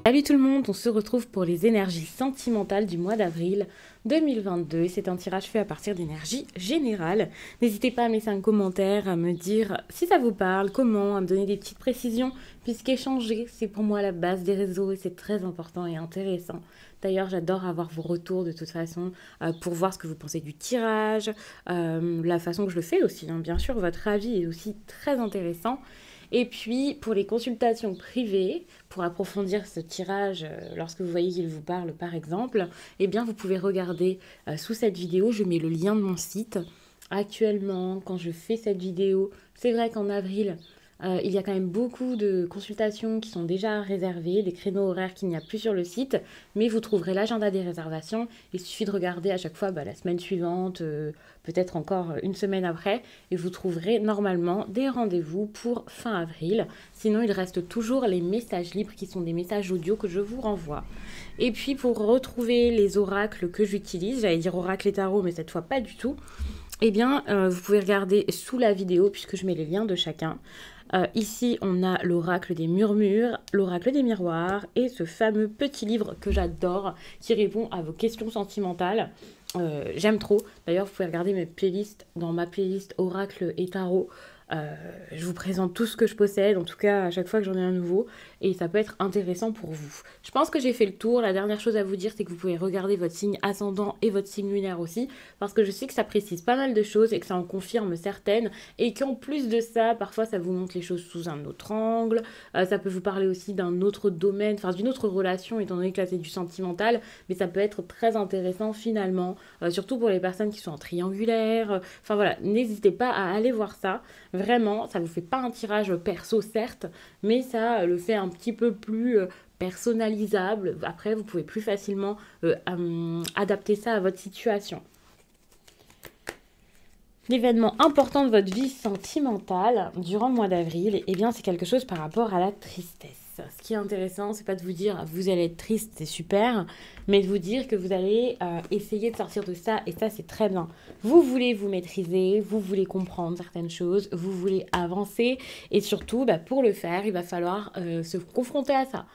Salut tout le monde, on se retrouve pour les énergies sentimentales du mois d'avril 2022. C'est un tirage fait à partir d'énergie générale. N'hésitez pas à mettre un commentaire, à me dire si ça vous parle, comment, à me donner des petites précisions, puisqu'échanger, c'est pour moi la base des réseaux et c'est très important et intéressant. D'ailleurs, j'adore avoir vos retours de toute façon pour voir ce que vous pensez du tirage, la façon que je le fais aussi. Bien sûr, votre avis est aussi très intéressant. Et puis, pour les consultations privées, pour approfondir ce tirage, lorsque vous voyez qu'il vous parle par exemple, eh bien, vous pouvez regarder sous cette vidéo, je mets le lien de mon site. Actuellement, quand je fais cette vidéo, c'est vrai qu'en avril, il y a quand même beaucoup de consultations qui sont déjà réservées, des créneaux horaires qu'il n'y a plus sur le site, mais vous trouverez l'agenda des réservations. Il suffit de regarder à chaque fois la semaine suivante, peut-être encore une semaine après, et vous trouverez normalement des rendez-vous pour fin avril. Sinon, il reste toujours les messages libres qui sont des messages audio que je vous renvoie. Et puis, pour retrouver les oracles que j'utilise, j'allais dire oracle et tarot, mais cette fois pas du tout, eh bien, vous pouvez regarder sous la vidéo puisque je mets les liens de chacun. Ici, on a l'oracle des murmures, l'oracle des miroirs et ce fameux petit livre que j'adore qui répond à vos questions sentimentales. J'aime trop. D'ailleurs, vous pouvez regarder mes playlists dans ma playlist oracle et tarot. Je vous présente tout ce que je possède, en tout cas à chaque fois que j'en ai un nouveau, et ça peut être intéressant pour vous. Je pense que j'ai fait le tour. La dernière chose à vous dire, c'est que vous pouvez regarder votre signe ascendant et votre signe lunaire aussi, parce que je sais que ça précise pas mal de choses et que ça en confirme certaines, et qu'en plus de ça, parfois ça vous montre les choses sous un autre angle, ça peut vous parler aussi d'un autre domaine, enfin d'une autre relation, étant donné que là c'est du sentimental, mais ça peut être très intéressant finalement, surtout pour les personnes qui sont en triangulaire. Enfin voilà, n'hésitez pas à aller voir ça. Vraiment, ça ne vous fait pas un tirage perso, certes, mais ça le fait un petit peu plus personnalisable. Après, vous pouvez plus facilement adapter ça à votre situation. L'événement important de votre vie sentimentale durant le mois d'avril, eh bien, c'est quelque chose par rapport à la tristesse. Ce qui est intéressant, c'est pas de vous dire vous allez être triste, c'est super, mais de vous dire que vous allez essayer de sortir de ça, et ça c'est très bien. Vous voulez vous maîtriser, vous voulez comprendre certaines choses, vous voulez avancer, et surtout, pour le faire, il va falloir se confronter à ça.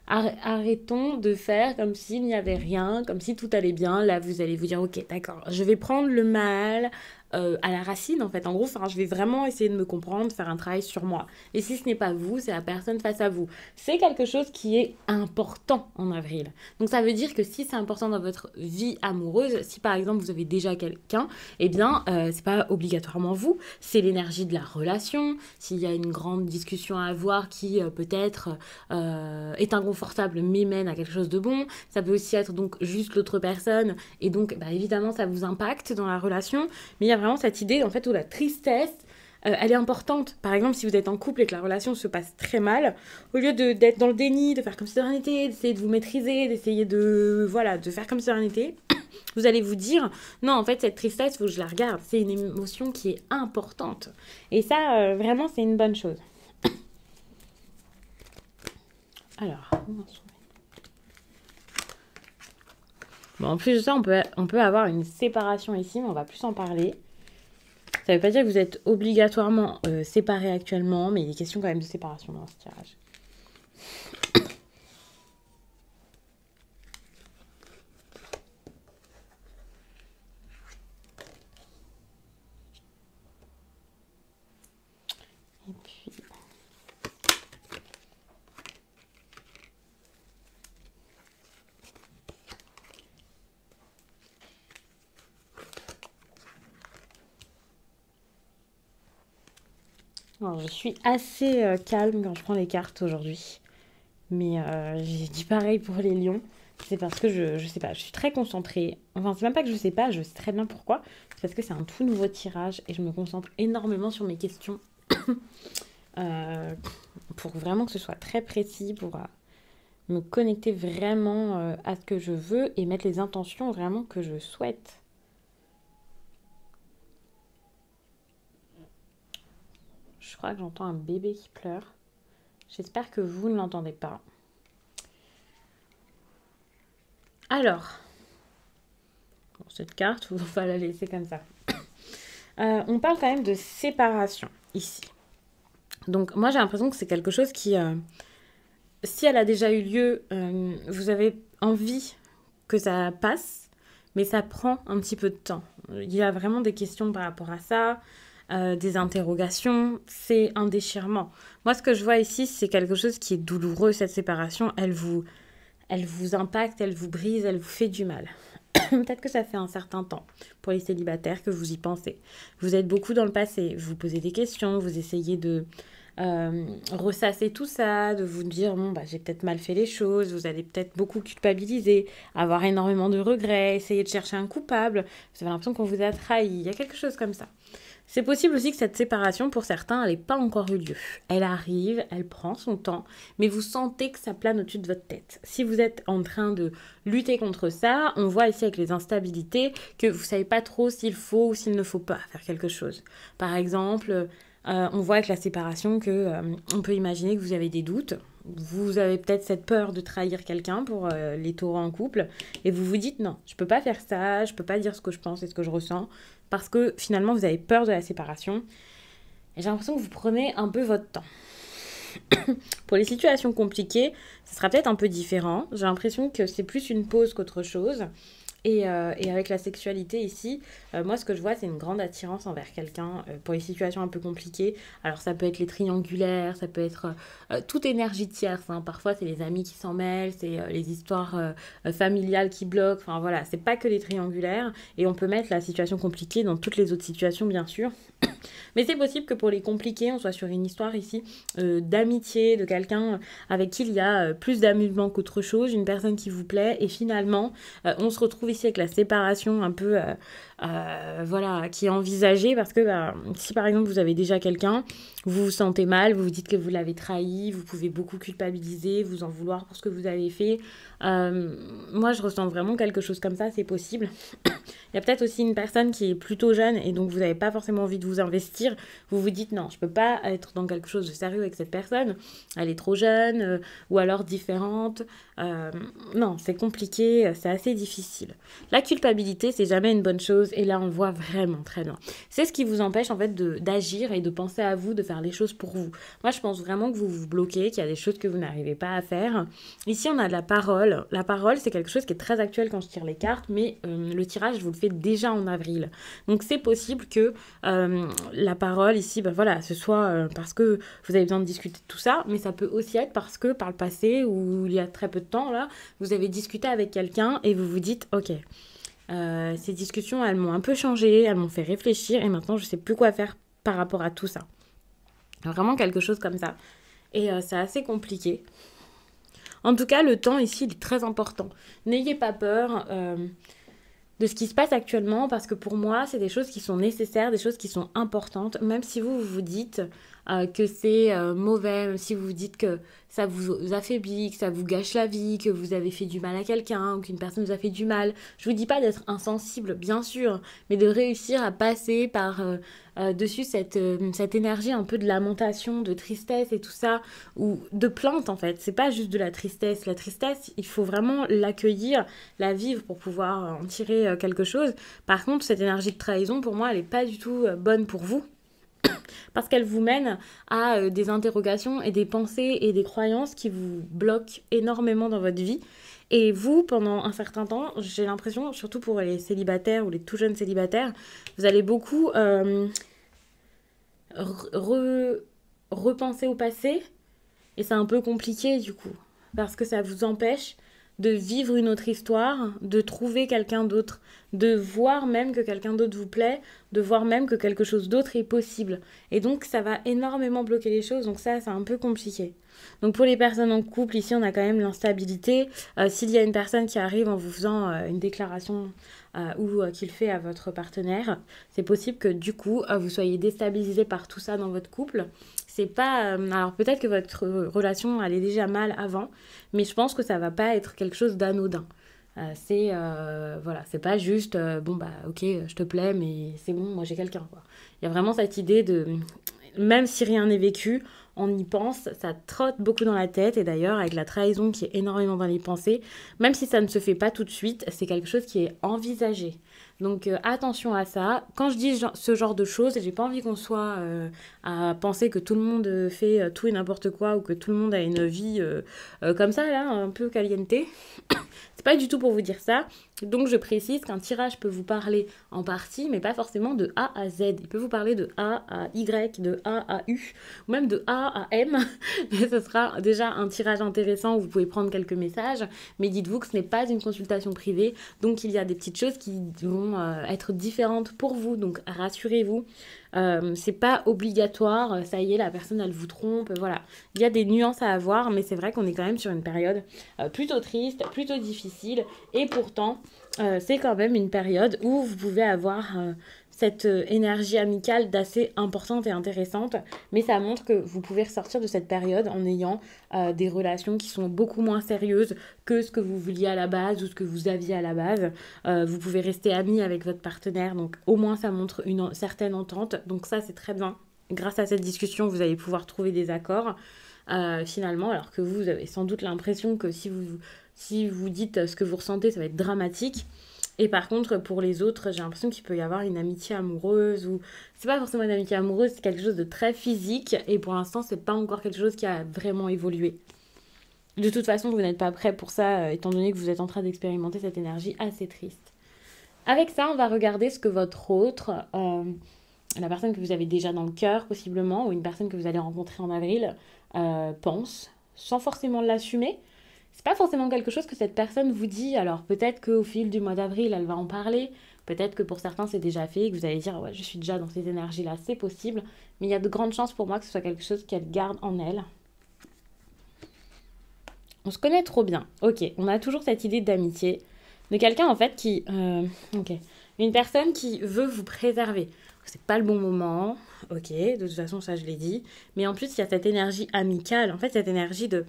Arrêtons de faire comme s'il n'y avait rien, comme si tout allait bien. Là, vous allez vous dire, ok, d'accord, je vais prendre le mal à la racine, en fait. En gros, je vais vraiment essayer de me comprendre, faire un travail sur moi. Et si ce n'est pas vous, c'est la personne face à vous. C'est quelque chose qui est important en avril. Donc, ça veut dire que si c'est important dans votre vie amoureuse, si par exemple vous avez déjà quelqu'un, eh bien, c'est pas obligatoirement vous, c'est l'énergie de la relation. S'il y a une grande discussion à avoir qui peut-être est inconfortable mais mène à quelque chose de bon, ça peut aussi être donc juste l'autre personne, et donc évidemment ça vous impacte dans la relation, mais il y a vraiment cette idée en fait où la tristesse elle est importante. Par exemple, si vous êtes en couple et que la relation se passe très mal, au lieu d'être dans le déni, de faire comme si de rien n'était, d'essayer de vous maîtriser, d'essayer de faire comme si de rien n'était, vous allez vous dire non, en fait cette tristesse, il faut que je la regarde, c'est une émotion qui est importante, et ça vraiment c'est une bonne chose. Alors, bon, en plus de ça, on peut avoir une séparation ici, mais on va plus en parler. Ça ne veut pas dire que vous êtes obligatoirement séparés actuellement, mais il est question quand même de séparation dans ce tirage. Et puis... Alors, je suis assez calme quand je prends les cartes aujourd'hui. Mais j'ai dit pareil pour les lions. C'est parce que je sais pas, je suis très concentrée. Enfin, c'est même pas que je sais pas, je sais très bien pourquoi. C'est parce que c'est un tout nouveau tirage et je me concentre énormément sur mes questions. Pour vraiment que ce soit très précis, pour me connecter vraiment à ce que je veux et mettre les intentions vraiment que je souhaite. Je crois que j'entends un bébé qui pleure. J'espère que vous ne l'entendez pas. Alors, bon, cette carte, on va la laisser comme ça. On parle quand même de séparation ici. Donc moi j'ai l'impression que c'est quelque chose qui si elle a déjà eu lieu, vous avez envie que ça passe, mais ça prend un petit peu de temps. Il y a vraiment des questions par rapport à ça, des interrogations, c'est un déchirement. Moi, ce que je vois ici, c'est quelque chose qui est douloureux, cette séparation, elle vous impacte, elle vous brise, elle vous fait du mal. Peut-être que ça fait un certain temps pour les célibataires que vous y pensez. Vous êtes beaucoup dans le passé, vous posez des questions, vous essayez de ressasser tout ça, de vous dire bon bah j'ai peut-être mal fait les choses, vous allez peut-être beaucoup culpabiliser, avoir énormément de regrets, essayer de chercher un coupable, vous avez l'impression qu'on vous a trahi, il y a quelque chose comme ça. C'est possible aussi que cette séparation, pour certains, elle n'ait pas encore eu lieu. Elle arrive, elle prend son temps, mais vous sentez que ça plane au-dessus de votre tête. Si vous êtes en train de lutter contre ça, on voit ici avec les instabilités que vous ne savez pas trop s'il faut ou s'il ne faut pas faire quelque chose. Par exemple, on voit avec la séparation que on peut imaginer que vous avez des doutes. Vous avez peut-être cette peur de trahir quelqu'un pour les taureaux en couple et vous vous dites non, je peux pas faire ça, je peux pas dire ce que je pense et ce que je ressens parce que finalement vous avez peur de la séparation et j'ai l'impression que vous prenez un peu votre temps. Pour les situations compliquées, ce sera peut-être un peu différent. J'ai l'impression que c'est plus une pause qu'autre chose. Et avec la sexualité ici, moi ce que je vois c'est une grande attirance envers quelqu'un pour les situations un peu compliquées. Alors ça peut être les triangulaires, ça peut être toute énergie tierce, hein. Parfois c'est les amis qui s'en mêlent, c'est les histoires familiales qui bloquent, enfin voilà, c'est pas que les triangulaires. Et on peut mettre la situation compliquée dans toutes les autres situations bien sûr. Mais c'est possible que pour les compliqués, on soit sur une histoire ici d'amitié, de quelqu'un avec qui il y a plus d'amusement qu'autre chose, une personne qui vous plaît, et finalement, on se retrouve ici avec la séparation un peu, voilà, qui est envisagée, parce que si par exemple vous avez déjà quelqu'un, vous vous sentez mal, vous vous dites que vous l'avez trahi, vous pouvez beaucoup culpabiliser, vous en vouloir pour ce que vous avez fait. Moi, je ressens vraiment quelque chose comme ça, c'est possible. Il y a peut-être aussi une personne qui est plutôt jeune et donc vous n'avez pas forcément envie de vous investir. Vous vous dites non, je ne peux pas être dans quelque chose de sérieux avec cette personne. Elle est trop jeune ou alors différente. Non, c'est compliqué, c'est assez difficile. La culpabilité, c'est jamais une bonne chose et là on le voit vraiment très bien. C'est ce qui vous empêche en fait d'agir et de penser à vous, de faire les choses pour vous. Moi, je pense vraiment que vous vous bloquez, qu'il y a des choses que vous n'arrivez pas à faire. Ici, on a de la parole. La parole, c'est quelque chose qui est très actuel quand je tire les cartes, mais le tirage, je vous le fais déjà en avril. Donc, c'est possible que la parole ici, voilà, ce soit parce que vous avez besoin de discuter de tout ça, mais ça peut aussi être parce que par le passé, ou il y a très peu de temps, là, vous avez discuté avec quelqu'un et vous vous dites, ok, ces discussions, elles m'ont un peu changé, elles m'ont fait réfléchir et maintenant, je sais plus quoi faire par rapport à tout ça. Vraiment quelque chose comme ça. Et c'est assez compliqué. En tout cas, le temps ici, il est très important. N'ayez pas peur de ce qui se passe actuellement, parce que pour moi, c'est des choses qui sont nécessaires, des choses qui sont importantes, même si vous dites que c'est mauvais, même si vous vous dites que ça vous affaiblit, que ça vous gâche la vie, que vous avez fait du mal à quelqu'un, ou qu'une personne vous a fait du mal. Je vous dis pas d'être insensible, bien sûr, mais de réussir à passer par dessus cette énergie un peu de lamentation, de tristesse et tout ça, ou de plainte en fait. C'est pas juste de la tristesse. La tristesse, il faut vraiment l'accueillir, la vivre pour pouvoir en tirer quelque chose. Par contre, cette énergie de trahison, pour moi, elle est pas du tout bonne pour vous. Parce qu'elle vous mène à des interrogations et des pensées et des croyances qui vous bloquent énormément dans votre vie. Et vous, pendant un certain temps, j'ai l'impression, surtout pour les célibataires ou les tout jeunes célibataires, vous allez beaucoup repenser au passé. Et c'est un peu compliqué du coup. Parce que ça vous empêche de vivre une autre histoire, de trouver quelqu'un d'autre, de voir même que quelqu'un d'autre vous plaît, de voir même que quelque chose d'autre est possible. Et donc ça va énormément bloquer les choses, donc ça c'est un peu compliqué. Donc pour les personnes en couple, ici on a quand même l'instabilité. S'il y a une personne qui arrive en vous faisant une déclaration ou qu'il fait à votre partenaire, c'est possible que du coup vous soyez déstabilisé par tout ça dans votre couple. C'est pas alors peut-être que votre relation allait déjà mal avant, mais je pense que ça va pas être quelque chose d'anodin. Voilà, c'est pas juste bon bah ok, je te plais mais c'est bon, moi j'ai quelqu'un quoi. Il y a vraiment cette idée de même si rien n'est vécu, on y pense, ça trotte beaucoup dans la tête. Et d'ailleurs, avec la trahison qui est énormément dans les pensées, même si ça ne se fait pas tout de suite, c'est quelque chose qui est envisagé. Donc attention à ça. Quand je dis ce genre de choses, j'ai pas envie qu'on soit à penser que tout le monde fait tout et n'importe quoi ou que tout le monde a une vie comme ça, là, un peu caliente. C'est pas du tout pour vous dire ça. Donc je précise qu'un tirage peut vous parler en partie, mais pas forcément de A à Z. Il peut vous parler de A à Y, de A à U, ou même de A à M. Mais ce sera déjà un tirage intéressant où vous pouvez prendre quelques messages. Mais dites-vous que ce n'est pas une consultation privée. Donc il y a des petites choses qui vont être différentes pour vous. Donc rassurez-vous. C'est pas obligatoire, ça y est, la personne elle vous trompe, voilà. Il y a des nuances à avoir, mais c'est vrai qu'on est quand même sur une période plutôt triste, plutôt difficile, et pourtant c'est quand même une période où vous pouvez avoir cette énergie amicale d'assez importante et intéressante, mais ça montre que vous pouvez ressortir de cette période en ayant des relations qui sont beaucoup moins sérieuses que ce que vous vouliez à la base ou ce que vous aviez à la base. Vous pouvez rester amis avec votre partenaire, donc au moins ça montre une certaine entente, donc ça c'est très bien. Grâce à cette discussion, vous allez pouvoir trouver des accords finalement, alors que vous avez sans doute l'impression que si vous dites ce que vous ressentez, ça va être dramatique. Et par contre, pour les autres, j'ai l'impression qu'il peut y avoir une amitié amoureuse ou c'est pas forcément une amitié amoureuse, c'est quelque chose de très physique et pour l'instant, c'est pas encore quelque chose qui a vraiment évolué. De toute façon, vous n'êtes pas prêt pour ça, étant donné que vous êtes en train d'expérimenter cette énergie assez triste. Avec ça, on va regarder ce que votre autre, la personne que vous avez déjà dans le cœur possiblement, ou une personne que vous allez rencontrer en avril, pense, sans forcément l'assumer. C'est pas forcément quelque chose que cette personne vous dit. Alors peut-être qu'au fil du mois d'avril, elle va en parler. Peut-être que pour certains, c'est déjà fait et que vous allez dire ouais, je suis déjà dans ces énergies-là, c'est possible. Mais il y a de grandes chances pour moi que ce soit quelque chose qu'elle garde en elle. On se connaît trop bien. Ok, on a toujours cette idée d'amitié. De quelqu'un en fait qui... ok. Une personne qui veut vous préserver. C'est pas le bon moment. Ok, de toute façon, ça je l'ai dit. Mais en plus, il y a cette énergie amicale. En fait, cette énergie de...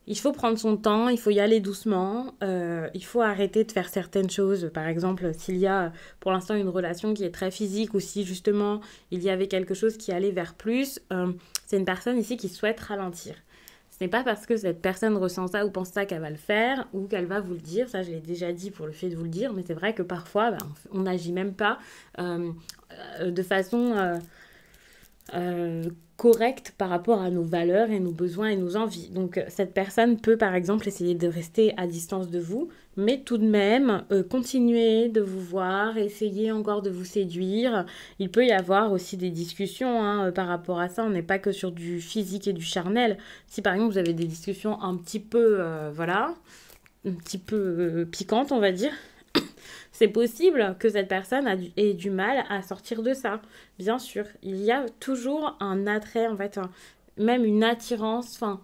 Il faut prendre son temps, il faut y aller doucement, il faut arrêter de faire certaines choses. Par exemple, s'il y a pour l'instant une relation qui est très physique ou si justement il y avait quelque chose qui allait vers plus, c'est une personne ici qui souhaite ralentir. Ce n'est pas parce que cette personne ressent ça ou pense ça qu'elle va le faire ou qu'elle va vous le dire. Ça, je l'ai déjà dit pour le fait de vous le dire, mais c'est vrai que parfois, on n'agit même pas de façon... correcte par rapport à nos valeurs et nos besoins et nos envies. Donc cette personne peut par exemple essayer de rester à distance de vous, mais tout de même continuer de vous voir, essayer encore de vous séduire. Il peut y avoir aussi des discussions par rapport à ça, on n'est pas que sur du physique et du charnel. Si par exemple vous avez des discussions un petit peu, voilà, un petit peu piquantes on va dire, c'est possible que cette personne ait du mal à sortir de ça. Bien sûr, il y a toujours un attrait, en fait, même une attirance. Enfin,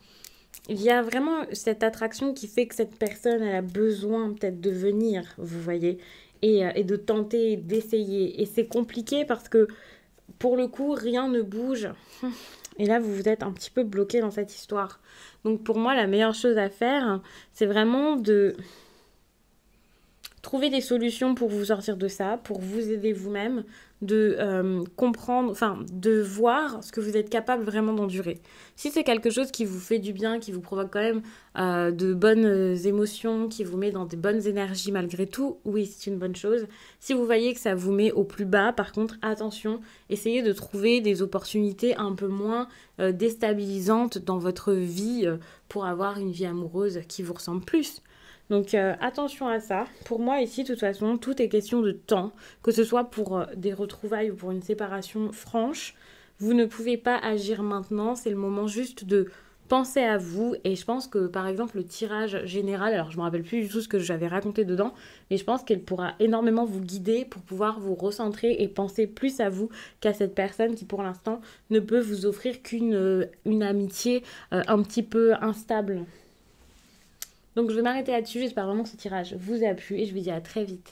il y a vraiment cette attraction qui fait que cette personne elle a besoin peut-être de venir, vous voyez, et de tenter, d'essayer. Et c'est compliqué parce que, pour le coup, rien ne bouge. Et là, vous êtes un petit peu bloqué dans cette histoire. Donc pour moi, la meilleure chose à faire, c'est vraiment de... trouver des solutions pour vous sortir de ça, pour vous aider vous-même, de comprendre, enfin, de voir ce que vous êtes capable vraiment d'endurer. Si c'est quelque chose qui vous fait du bien, qui vous provoque quand même de bonnes émotions, qui vous met dans des bonnes énergies malgré tout, oui, c'est une bonne chose. Si vous voyez que ça vous met au plus bas, par contre, attention, essayez de trouver des opportunités un peu moins déstabilisantes dans votre vie pour avoir une vie amoureuse qui vous ressemble plus. Donc attention à ça. Pour moi ici, de toute façon, tout est question de temps, que ce soit pour des retrouvailles ou pour une séparation franche. Vous ne pouvez pas agir maintenant, c'est le moment juste de penser à vous. Et je pense que par exemple le tirage général, alors je ne me rappelle plus du tout ce que j'avais raconté dedans, mais je pense qu'elle pourra énormément vous guider pour pouvoir vous recentrer et penser plus à vous qu'à cette personne qui pour l'instant ne peut vous offrir qu'une amitié un petit peu instable. Donc je vais m'arrêter là-dessus, j'espère vraiment que ce tirage vous a plu et je vous dis à très vite.